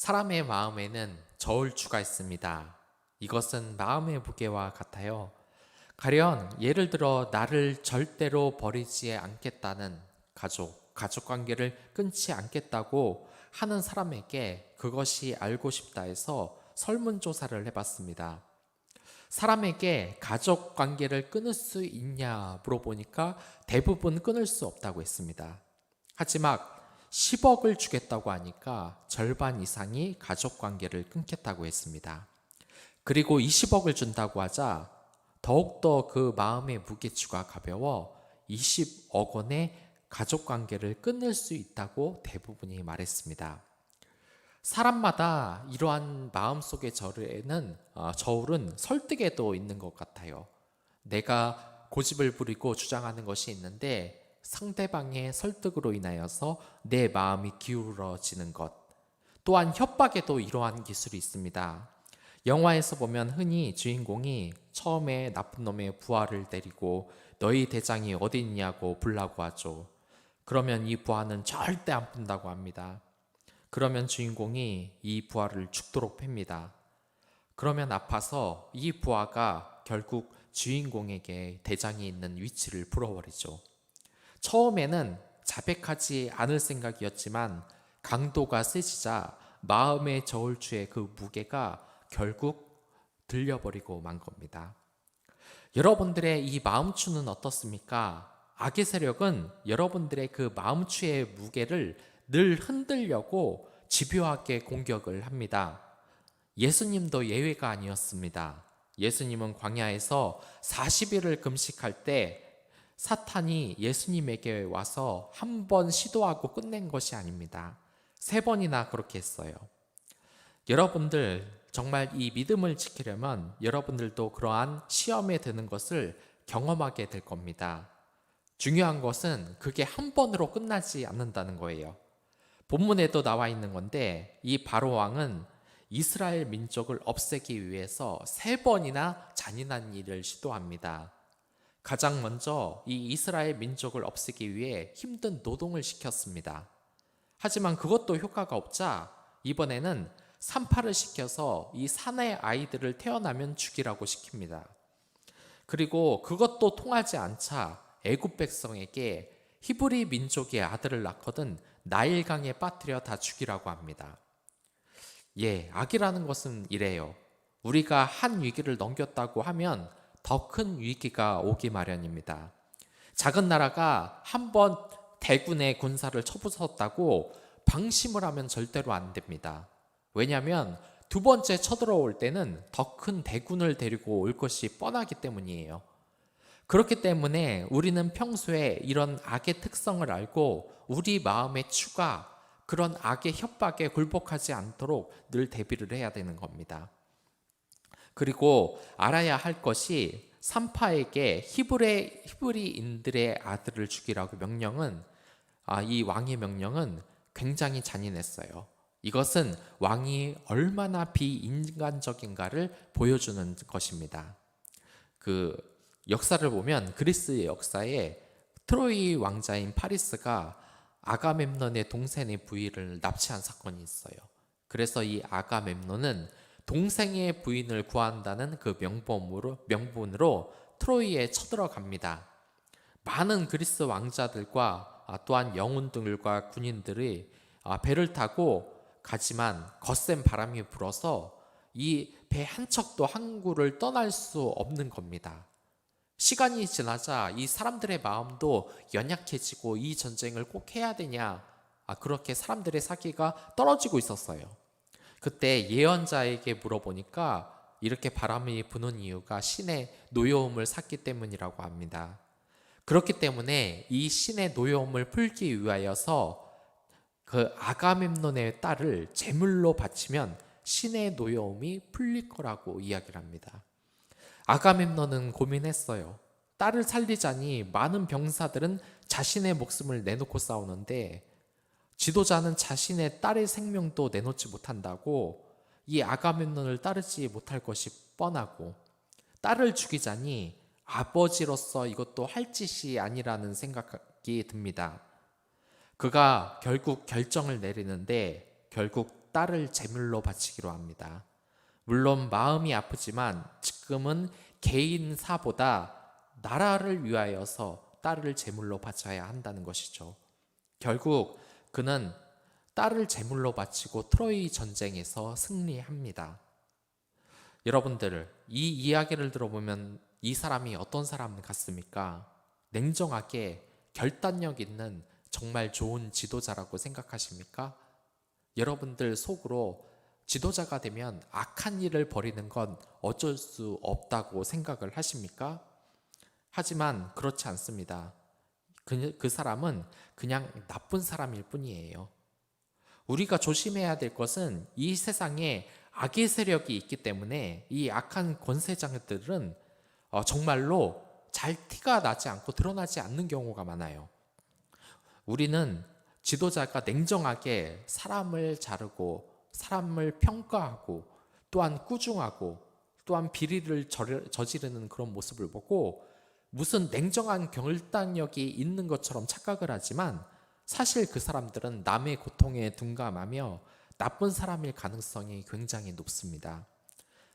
사람의 마음에는 저울추가 있습니다. 이것은 마음의 무게와 같아요. 가령 예를 들어 나를 절대로 버리지 않겠다는 가족 관계를 끊지 않겠다고 하는 사람에게 그것이 알고 싶다 해서 설문조사를 해봤습니다. 사람에게 가족 관계를 끊을 수 있냐 물어보니까 대부분 끊을 수 없다고 했습니다. 하지만 10억을 주겠다고 하니까 절반 이상이 가족 관계를 끊겠다고 했습니다. 그리고 20억을 준다고 하자 더욱더 그 마음의 무게추가 가벼워 20억 원의 가족 관계를 끊을 수 있다고 대부분이 말했습니다. 사람마다 이러한 마음속의 저울은 설득에도 있는 것 같아요. 내가 고집을 부리고 주장하는 것이 있는데 상대방의 설득으로 인하여서 내 마음이 기울어지는 것. 또한 협박에도 이러한 기술이 있습니다. 영화에서 보면 흔히 주인공이 처음에 나쁜 놈의 부하를 때리고 너희 대장이 어디 있냐고 불라고 하죠. 그러면 이 부하는 절대 안 푼다고 합니다. 그러면 주인공이 이 부하를 죽도록 팹니다. 그러면 아파서 이 부하가 결국 주인공에게 대장이 있는 위치를 풀어버리죠. 처음에는 자백하지 않을 생각이었지만 강도가 세지자 마음의 저울추의 그 무게가 결국 들려버리고 만 겁니다. 여러분들의 이 마음추는 어떻습니까? 악의 세력은 여러분들의 그 마음추의 무게를 늘 흔들려고 집요하게 공격을 합니다. 예수님도 예외가 아니었습니다. 예수님은 광야에서 40일을 금식할 때 사탄이 예수님에게 와서 한 번 시도하고 끝낸 것이 아닙니다. 3번이나 그렇게 했어요. 여러분들 정말 이 믿음을 지키려면 여러분들도 그러한 시험에 드는 것을 경험하게 될 겁니다. 중요한 것은 그게 한 번으로 끝나지 않는다는 거예요. 본문에도 나와 있는 건데 이 바로 왕은 이스라엘 민족을 없애기 위해서 3번이나 잔인한 일을 시도합니다. 가장 먼저 이 이스라엘 민족을 없애기 위해 힘든 노동을 시켰습니다. 하지만 그것도 효과가 없자 이번에는 산파를 시켜서 이 사내 아이들을 태어나면 죽이라고 시킵니다. 그리고 그것도 통하지 않자 애굽 백성에게 히브리 민족의 아들을 낳거든 나일강에 빠뜨려 다 죽이라고 합니다. 악이라는 것은 이래요. 우리가 한 위기를 넘겼다고 하면 더 큰 위기가 오기 마련입니다. 작은 나라가 한번 대군의 군사를 쳐부쉈다고 방심을 하면 절대로 안 됩니다. 왜냐하면 두 번째 쳐들어올 때는 더 큰 대군을 데리고 올 것이 뻔하기 때문이에요. 그렇기 때문에 우리는 평소에 이런 악의 특성을 알고 우리 마음의 추가, 그런 악의 협박에 굴복하지 않도록 늘 대비를 해야 되는 겁니다. 그리고 알아야 할 것이 산파에게 히브리인들의 아들을 죽이라고 이 왕의 명령은 굉장히 잔인했어요. 이것은 왕이 얼마나 비인간적인가를 보여주는 것입니다. 그 역사를 보면 그리스의 역사에 트로이 왕자인 파리스가 아가멤논의 동생의 부인을 납치한 사건이 있어요. 그래서 이 아가멤논은 동생의 부인을 구한다는 그 명분으로 트로이에 쳐들어갑니다. 많은 그리스 왕자들과 또한 영웅들과 군인들이 배를 타고 가지만 거센 바람이 불어서 이 배 한 척도 항구를 떠날 수 없는 겁니다. 시간이 지나자 이 사람들의 마음도 연약해지고 이 전쟁을 꼭 해야 되냐, 그렇게 사람들의 사기가 떨어지고 있었어요. 그때 예언자에게 물어보니까 이렇게 바람이 부는 이유가 신의 노여움을 샀기 때문이라고 합니다. 그렇기 때문에 이 신의 노여움을 풀기 위하여서 그 아가멤논의 딸을 제물로 바치면 신의 노여움이 풀릴 거라고 이야기를 합니다. 아가멤논은 고민했어요. 딸을 살리자니 많은 병사들은 자신의 목숨을 내놓고 싸우는데 지도자는 자신의 딸의 생명도 내놓지 못한다고 이 아가멤논을 따르지 못할 것이 뻔하고, 딸을 죽이자니 아버지로서 이것도 할 짓이 아니라는 생각이 듭니다. 그가 결국 결정을 내리는데 결국 딸을 제물로 바치기로 합니다. 물론 마음이 아프지만 지금은 개인사보다 나라를 위하여서 딸을 제물로 바쳐야 한다는 것이죠. 결국 그는 딸을 제물로 바치고 트로이 전쟁에서 승리합니다. 여러분들, 이 이야기를 들어보면 이 사람이 어떤 사람 같습니까? 냉정하게 결단력 있는 정말 좋은 지도자라고 생각하십니까? 여러분들 속으로 지도자가 되면 악한 일을 벌이는 건 어쩔 수 없다고 생각을 하십니까? 하지만 그렇지 않습니다. 그 사람은 그냥 나쁜 사람일 뿐이에요. 우리가 조심해야 될 것은 이 세상에 악의 세력이 있기 때문에 이 악한 권세자들은 정말로 잘 티가 나지 않고 드러나지 않는 경우가 많아요. 우리는 지도자가 냉정하게 사람을 자르고 사람을 평가하고 또한 꾸중하고 또한 비리를 저지르는 그런 모습을 보고 무슨 냉정한 결단력이 있는 것처럼 착각을 하지만 사실 그 사람들은 남의 고통에 둔감하며 나쁜 사람일 가능성이 굉장히 높습니다.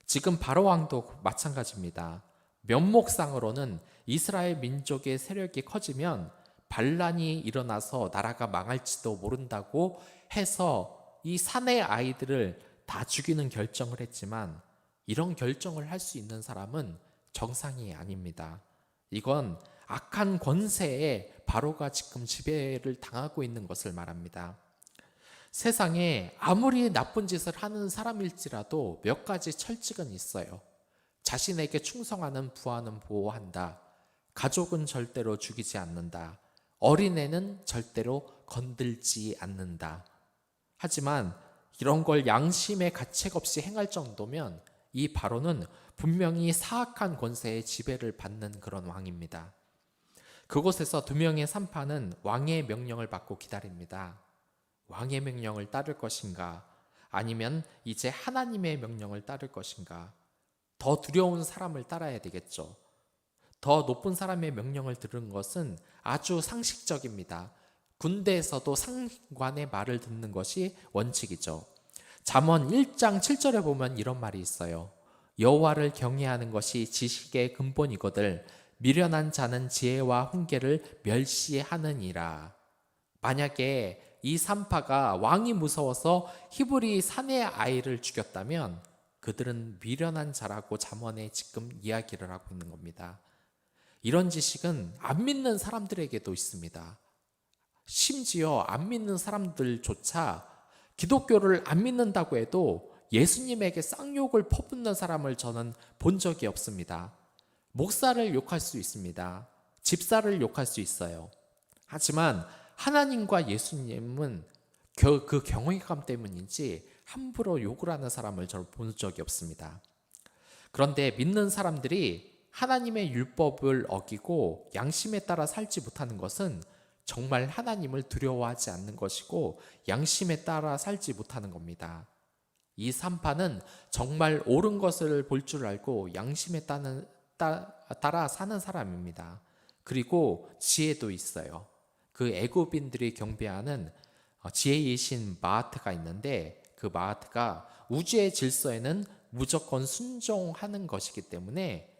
지금 바로 왕도 마찬가지입니다. 면목상으로는 이스라엘 민족의 세력이 커지면 반란이 일어나서 나라가 망할지도 모른다고 해서 이 사내 아이들을 다 죽이는 결정을 했지만 이런 결정을 할 수 있는 사람은 정상이 아닙니다. 이건 악한 권세에 바로가 지금 지배를 당하고 있는 것을 말합니다. 세상에 아무리 나쁜 짓을 하는 사람일지라도 몇 가지 철칙은 있어요. 자신에게 충성하는 부하는 보호한다. 가족은 절대로 죽이지 않는다. 어린애는 절대로 건들지 않는다. 하지만 이런 걸 양심의 가책 없이 행할 정도면 이 바로는 분명히 사악한 권세의 지배를 받는 그런 왕입니다. 그곳에서 두 명의 산파는 왕의 명령을 받고 기다립니다. 왕의 명령을 따를 것인가? 아니면 이제 하나님의 명령을 따를 것인가? 더 두려운 사람을 따라야 되겠죠. 더 높은 사람의 명령을 들은 것은 아주 상식적입니다. 군대에서도 상관의 말을 듣는 것이 원칙이죠. 잠언 1장 7절에 보면 이런 말이 있어요. 여호와를 경외하는 것이 지식의 근본이거늘 미련한 자는 지혜와 훈계를 멸시하느니라. 만약에 이 산파가 왕이 무서워서 히브리 사내 아이를 죽였다면 그들은 미련한 자라고 잠언에 지금 이야기를 하고 있는 겁니다. 이런 지식은 안 믿는 사람들에게도 있습니다. 심지어 안 믿는 사람들조차 기독교를 안 믿는다고 해도 예수님에게 쌍욕을 퍼붓는 사람을 저는 본 적이 없습니다. 목사를 욕할 수 있습니다. 집사를 욕할 수 있어요. 하지만 하나님과 예수님은 그 경외감 때문인지 함부로 욕을 하는 사람을 저는 본 적이 없습니다. 그런데 믿는 사람들이 하나님의 율법을 어기고 양심에 따라 살지 못하는 것은 정말 하나님을 두려워하지 않는 것이고 양심에 따라 살지 못하는 겁니다. 이 산파는 정말 옳은 것을 볼 줄 알고 양심에 따라 사는 사람입니다. 그리고 지혜도 있어요. 그 애굽인들이 경배하는 지혜의 신 마하트가 있는데 그 마하트가 우주의 질서에는 무조건 순종하는 것이기 때문에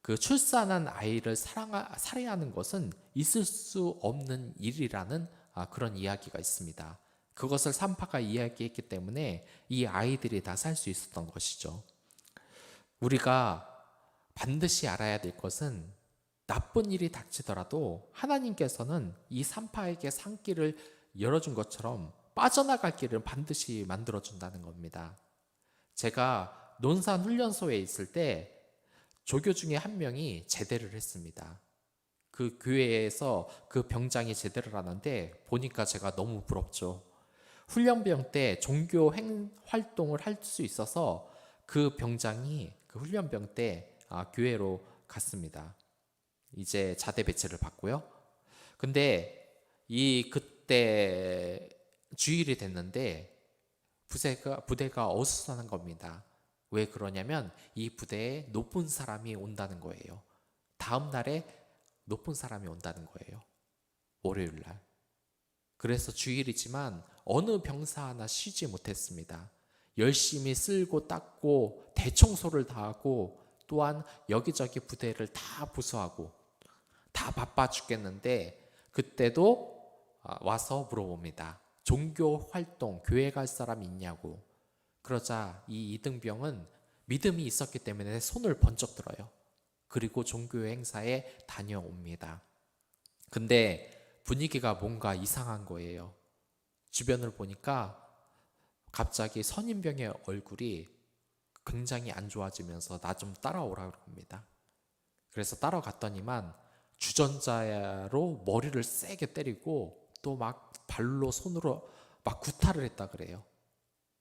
그 출산한 아이를 살해하는 것은 있을 수 없는 일이라는 그런 이야기가 있습니다. 그것을 산파가 이야기했기 때문에 이 아이들이 다 살 수 있었던 것이죠. 우리가 반드시 알아야 될 것은 나쁜 일이 닥치더라도 하나님께서는 이 산파에게 산길을 열어준 것처럼 빠져나갈 길을 반드시 만들어준다는 겁니다. 제가 논산 훈련소에 있을 때 조교 중에 한 명이 제대를 했습니다. 그 교회에서 그 병장이 제대를 하는데 보니까 제가 너무 부럽죠. 훈련병 때 종교 활동을 할 수 있어서 그 병장이 그 훈련병 때 교회로 갔습니다. 이제 자대 배치를 받고요. 근데 그때 주일이 됐는데 부대가 어수선한 겁니다. 왜 그러냐면 이 부대에 높은 사람이 온다는 거예요. 다음 날에 높은 사람이 온다는 거예요. 월요일 날. 그래서 주일이지만 어느 병사 하나 쉬지 못했습니다. 열심히 쓸고 닦고 대청소를 다 하고 또한 여기저기 부대를 다 부수하고 다 바빠 죽겠는데 그때도 와서 물어봅니다. 종교 활동, 교회 갈 사람 있냐고. 그러자 이 이등병은 믿음이 있었기 때문에 손을 번쩍 들어요. 그리고 종교 행사에 다녀옵니다. 근데 분위기가 뭔가 이상한 거예요. 주변을 보니까 갑자기 선임병의 얼굴이 굉장히 안 좋아지면서 나 좀 따라오라 그럽니다. 그래서 따라갔더니만 주전자로 머리를 세게 때리고 또 막 발로 손으로 막 구타를 했다 그래요.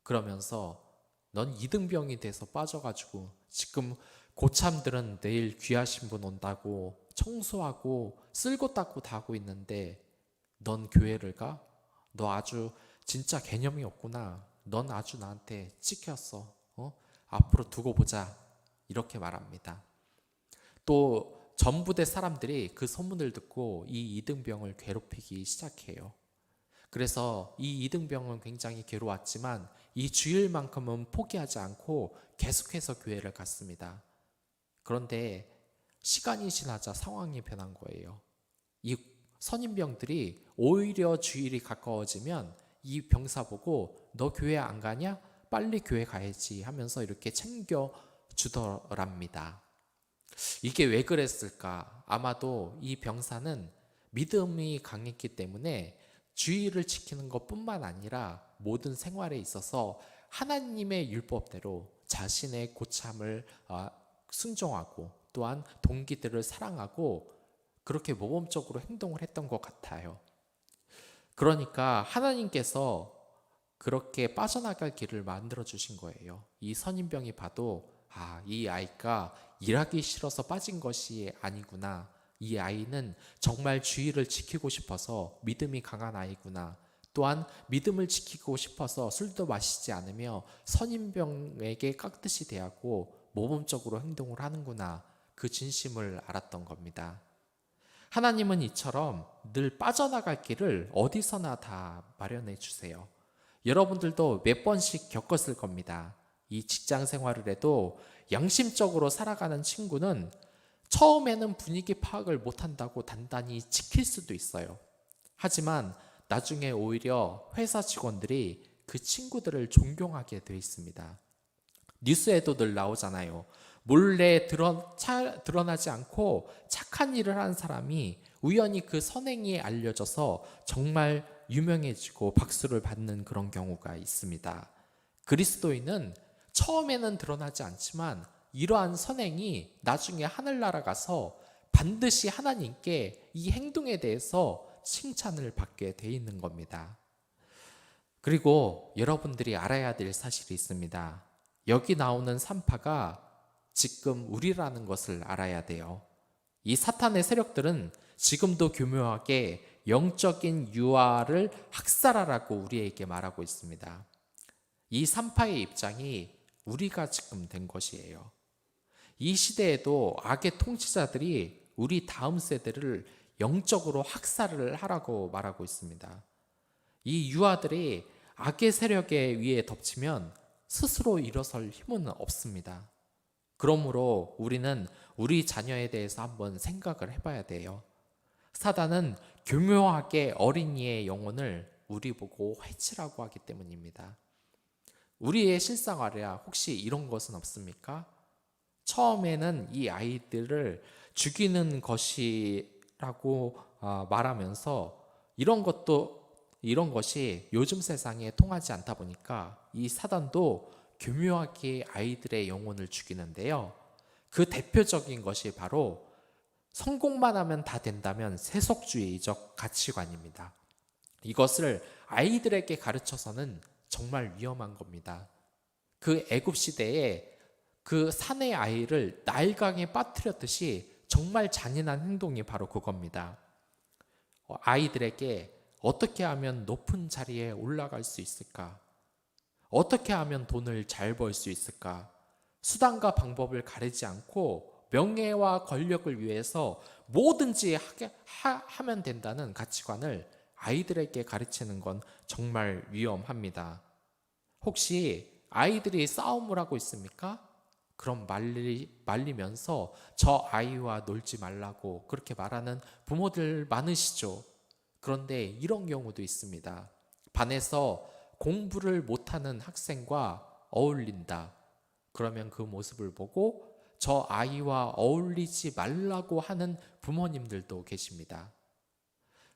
그러면서 넌 이등병이 돼서 빠져가지고 지금 고참들은 내일 귀하신 분 온다고 청소하고 쓸고 닦고 다 하고 있는데 넌 교회를 가? 너 아주 진짜 개념이 없구나. 넌 아주 나한테 찍혔어. 앞으로 두고 보자. 이렇게 말합니다. 또 전부대 사람들이 그 소문을 듣고 이 이등병을 괴롭히기 시작해요. 그래서 이 이등병은 굉장히 괴로웠지만 이 주일만큼은 포기하지 않고 계속해서 교회를 갔습니다. 그런데 시간이 지나자 상황이 변한 거예요. 이 선임병들이 오히려 주일이 가까워지면 이 병사 보고 너 교회 안 가냐? 빨리 교회 가야지 하면서 이렇게 챙겨 주더랍니다. 이게 왜 그랬을까? 아마도 이 병사는 믿음이 강했기 때문에 주의를 지키는 것뿐만 아니라 모든 생활에 있어서 하나님의 율법대로 자신의 고참을 순종하고 또한 동기들을 사랑하고 그렇게 모범적으로 행동을 했던 것 같아요. 그러니까 하나님께서 그렇게 빠져나갈 길을 만들어 주신 거예요. 이 선임병이 봐도 이 아이가 일하기 싫어서 빠진 것이 아니구나. 이 아이는 정말 주의를 지키고 싶어서 믿음이 강한 아이구나. 또한 믿음을 지키고 싶어서 술도 마시지 않으며 선임병에게 깍듯이 대하고 모범적으로 행동을 하는구나. 그 진심을 알았던 겁니다. 하나님은 이처럼 늘 빠져나갈 길을 어디서나 다 마련해 주세요. 여러분들도 몇 번씩 겪었을 겁니다. 이 직장 생활을 해도 양심적으로 살아가는 친구는 처음에는 분위기 파악을 못한다고 단단히 지킬 수도 있어요. 하지만 나중에 오히려 회사 직원들이 그 친구들을 존경하게 되어 있습니다. 뉴스에도 늘 나오잖아요. 몰래 드러나지 않고 착한 일을 한 사람이 우연히 그 선행이 알려져서 정말 유명해지고 박수를 받는 그런 경우가 있습니다. 그리스도인은 처음에는 드러나지 않지만 이러한 선행이 나중에 하늘나라 가서 반드시 하나님께 이 행동에 대해서 칭찬을 받게 돼 있는 겁니다. 그리고 여러분들이 알아야 될 사실이 있습니다. 여기 나오는 산파가 지금 우리라는 것을 알아야 돼요. 이 사탄의 세력들은 지금도 교묘하게 영적인 유아를 학살하라고 우리에게 말하고 있습니다. 이 산파의 입장이 우리가 지금 된 것이에요. 이 시대에도 악의 통치자들이 우리 다음 세대를 영적으로 학살을 하라고 말하고 있습니다. 이 유아들이 악의 세력에 위에 덮치면 스스로 일어설 힘은 없습니다. 그러므로 우리는 우리 자녀에 대해서 한번 생각을 해봐야 돼요. 사단은 교묘하게 어린이의 영혼을 우리 보고 해치라고 하기 때문입니다. 우리의 실생활에 혹시 이런 것은 없습니까? 처음에는 이 아이들을 죽이는 것이라고 말하면서 이런 것이 요즘 세상에 통하지 않다 보니까 이 사단도 교묘하게 아이들의 영혼을 죽이는데요. 그 대표적인 것이 바로 성공만 하면 다 된다면 세속주의적 가치관입니다. 이것을 아이들에게 가르쳐서는 정말 위험한 겁니다. 그 애굽 시대에 그 사내 아이를 나일강에 빠뜨렸듯이 정말 잔인한 행동이 바로 그겁니다. 아이들에게 어떻게 하면 높은 자리에 올라갈 수 있을까? 어떻게 하면 돈을 잘 벌 수 있을까? 수단과 방법을 가리지 않고 명예와 권력을 위해서 뭐든지 하면 된다는 가치관을 아이들에게 가르치는 건 정말 위험합니다. 혹시 아이들이 싸움을 하고 있습니까? 그럼 말리면서 저 아이와 놀지 말라고 그렇게 말하는 부모들 많으시죠? 그런데 이런 경우도 있습니다. 반에서 공부를 못하는 학생과 어울린다. 그러면 그 모습을 보고 저 아이와 어울리지 말라고 하는 부모님들도 계십니다.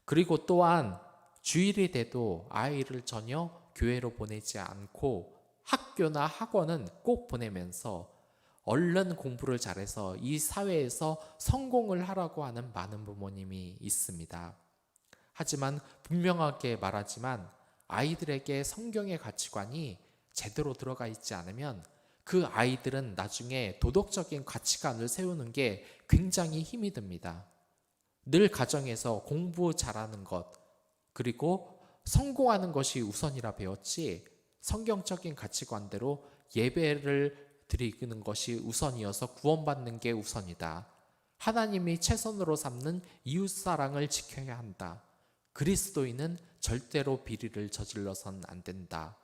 그리고 또한 주일이 돼도 아이를 전혀 교회로 보내지 않고 학교나 학원은 꼭 보내면서 얼른 공부를 잘해서 이 사회에서 성공을 하라고 하는 많은 부모님이 있습니다. 하지만 분명하게 말하지만 아이들에게 성경의 가치관이 제대로 들어가 있지 않으면 그 아이들은 나중에 도덕적인 가치관을 세우는 게 굉장히 힘이 듭니다. 늘 가정에서 공부 잘하는 것, 그리고 성공하는 것이 우선이라 배웠지 성경적인 가치관대로 예배를 드리는 것이 우선이어서 구원받는 게 우선이다. 하나님이 최선으로 삼는 이웃사랑을 지켜야 한다. 그리스도인은 절대로 비리를 저질러선 안 된다.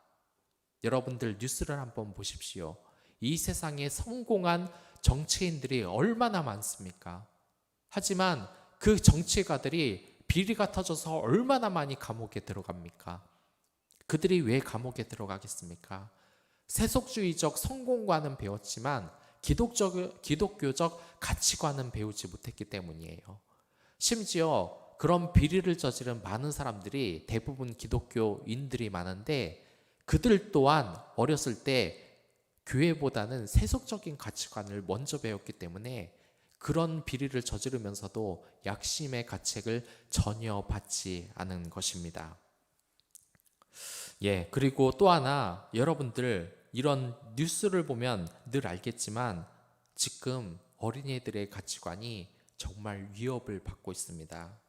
여러분들 뉴스를 한번 보십시오. 이 세상에 성공한 정치인들이 얼마나 많습니까? 하지만 그 정치가들이 비리가 터져서 얼마나 많이 감옥에 들어갑니까? 그들이 왜 감옥에 들어가겠습니까? 세속주의적 성공관은 배웠지만 기독교적 가치관은 배우지 못했기 때문이에요. 심지어 그런 비리를 저지른 많은 사람들이 대부분 기독교인들이 많은데 그들 또한 어렸을 때 교회보다는 세속적인 가치관을 먼저 배웠기 때문에 그런 비리를 저지르면서도 약심의 가책을 전혀 받지 않은 것입니다. 그리고 또 하나, 여러분들 이런 뉴스를 보면 늘 알겠지만 지금 어린이들의 가치관이 정말 위협을 받고 있습니다.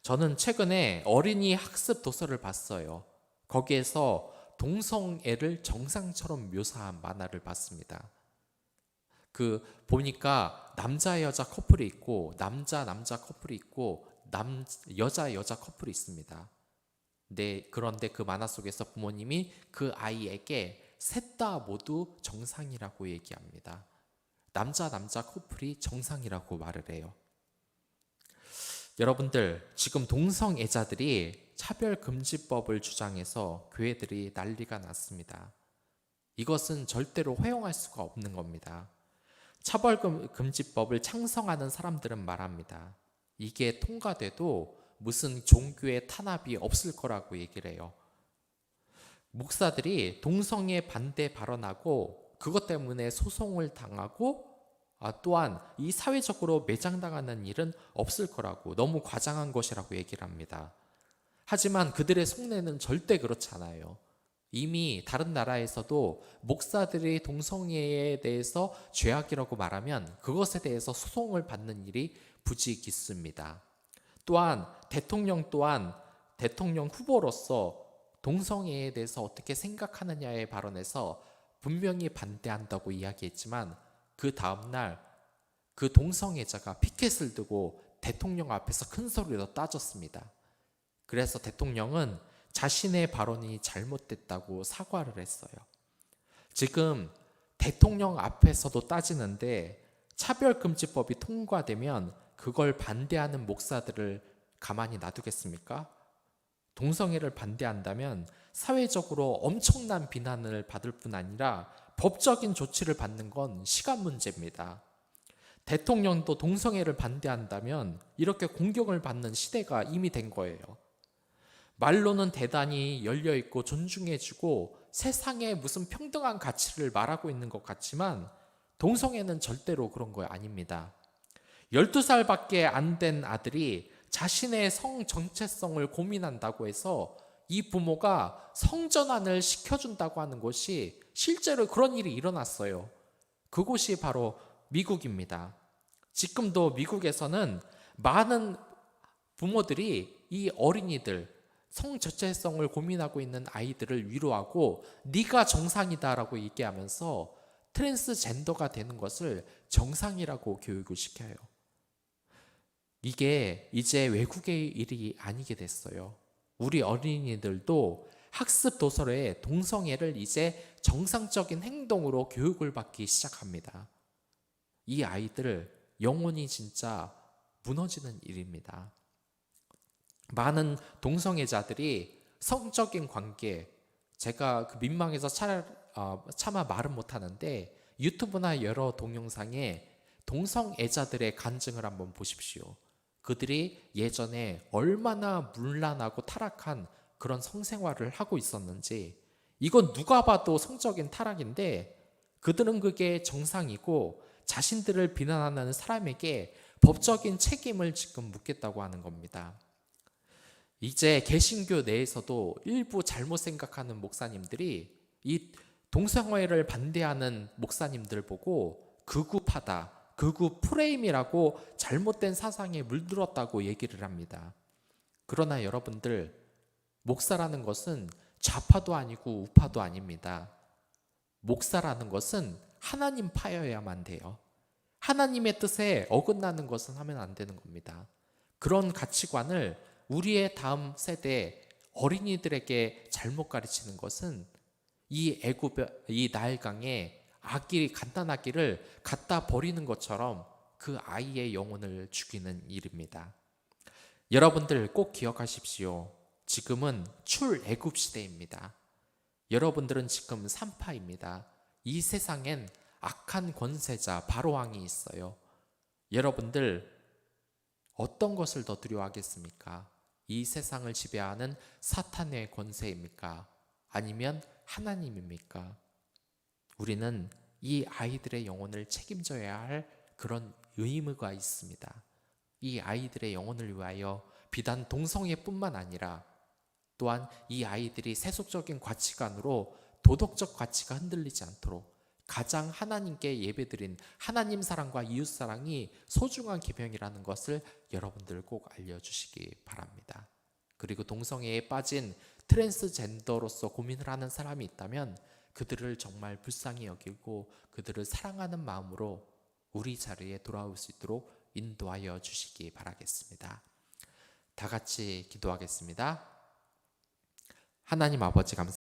저는 최근에 어린이 학습 도서를 봤어요. 거기에서 동성애를 정상처럼 묘사한 만화를 봤습니다. 보니까 남자 여자 커플이 있고 남자 커플이 있고 여자 커플이 있습니다. 그런데 그 만화 속에서 부모님이 그 아이에게 셋 다 모두 정상이라고 얘기합니다. 남자 커플이 정상이라고 말을 해요. 여러분들, 지금 동성애자들이 차별금지법을 주장해서 교회들이 난리가 났습니다. 이것은 절대로 허용할 수가 없는 겁니다. 차별금지법을 창성하는 사람들은 말합니다. 이게 통과돼도 무슨 종교의 탄압이 없을 거라고 얘기를 해요. 목사들이 동성애 반대 발언하고 그것 때문에 소송을 당하고 또한 이 사회적으로 매장당하는 일은 없을 거라고, 너무 과장한 것이라고 얘기를 합니다. 하지만 그들의 속내는 절대 그렇지 않아요. 이미 다른 나라에서도 목사들이 동성애에 대해서 죄악이라고 말하면 그것에 대해서 소송을 받는 일이 부지기수입니다. 또한 대통령 후보로서 동성애에 대해서 어떻게 생각하느냐에 발언해서 분명히 반대한다고 이야기했지만 그 다음날 그 동성애자가 피켓을 들고 대통령 앞에서 큰 소리로 따졌습니다. 그래서 대통령은 자신의 발언이 잘못됐다고 사과를 했어요. 지금 대통령 앞에서도 따지는데 차별금지법이 통과되면 그걸 반대하는 목사들을 가만히 놔두겠습니까? 동성애를 반대한다면 사회적으로 엄청난 비난을 받을 뿐 아니라 법적인 조치를 받는 건 시간 문제입니다. 대통령도 동성애를 반대한다면 이렇게 공격을 받는 시대가 이미 된 거예요. 말로는 대단히 열려있고 존중해주고 세상에 무슨 평등한 가치를 말하고 있는 것 같지만 동성애는 절대로 그런 거 아닙니다. 12살밖에 안 된 아들이 자신의 성 정체성을 고민한다고 해서 이 부모가 성전환을 시켜준다고 하는 것이 실제로 그런 일이 일어났어요. 그곳이 바로 미국입니다. 지금도 미국에서는 많은 부모들이 이 어린이들, 성정체성을 고민하고 있는 아이들을 위로하고 네가 정상이다라고 얘기하면서 트랜스젠더가 되는 것을 정상이라고 교육을 시켜요. 이게 이제 외국의 일이 아니게 됐어요. 우리 어린이들도 학습 도서에 동성애를 이제 정상적인 행동으로 교육을 받기 시작합니다. 이 아이들 영혼이 진짜 무너지는 일입니다. 많은 동성애자들이 성적인 관계, 제가 그 민망해서 차마 말은 못하는데 유튜브나 여러 동영상에 동성애자들의 간증을 한번 보십시오. 그들이 예전에 얼마나 문란하고 타락한 그런 성생활을 하고 있었는지, 이건 누가 봐도 성적인 타락인데 그들은 그게 정상이고 자신들을 비난하는 사람에게 법적인 책임을 지금 묻겠다고 하는 겁니다. 이제 개신교 내에서도 일부 잘못 생각하는 목사님들이 이 동성애를 반대하는 목사님들 보고 극우파다, 극우 프레임이라고 잘못된 사상에 물들었다고 얘기를 합니다. 그러나 여러분들, 목사라는 것은 좌파도 아니고 우파도 아닙니다. 목사라는 것은 하나님 파여야만 돼요. 하나님의 뜻에 어긋나는 것은 하면 안 되는 겁니다. 그런 가치관을 우리의 다음 세대 어린이들에게 잘못 가르치는 것은 이 나일강에 아기 갓난아기를 갖다 버리는 것처럼 그 아이의 영혼을 죽이는 일입니다. 여러분들 꼭 기억하십시오. 지금은 출애굽 시대입니다. 여러분들은 지금 산파입니다. 이 세상엔 악한 권세자 바로왕이 있어요. 여러분들 어떤 것을 더 두려워하겠습니까? 이 세상을 지배하는 사탄의 권세입니까? 아니면 하나님입니까? 우리는 이 아이들의 영혼을 책임져야 할 그런 의무가 있습니다. 이 아이들의 영혼을 위하여 비단 동성애뿐만 아니라 또한 이 아이들이 세속적인 가치관으로 도덕적 가치가 흔들리지 않도록 가장 하나님께 예배드린 하나님 사랑과 이웃 사랑이 소중한 계명이라는 것을 여러분들 꼭 알려주시기 바랍니다. 그리고 동성애에 빠진 트랜스젠더로서 고민을 하는 사람이 있다면 그들을 정말 불쌍히 여기고 그들을 사랑하는 마음으로 우리 자리에 돌아올 수 있도록 인도하여 주시기 바라겠습니다. 다 같이 기도하겠습니다. 하나님 아버지 감사합니다.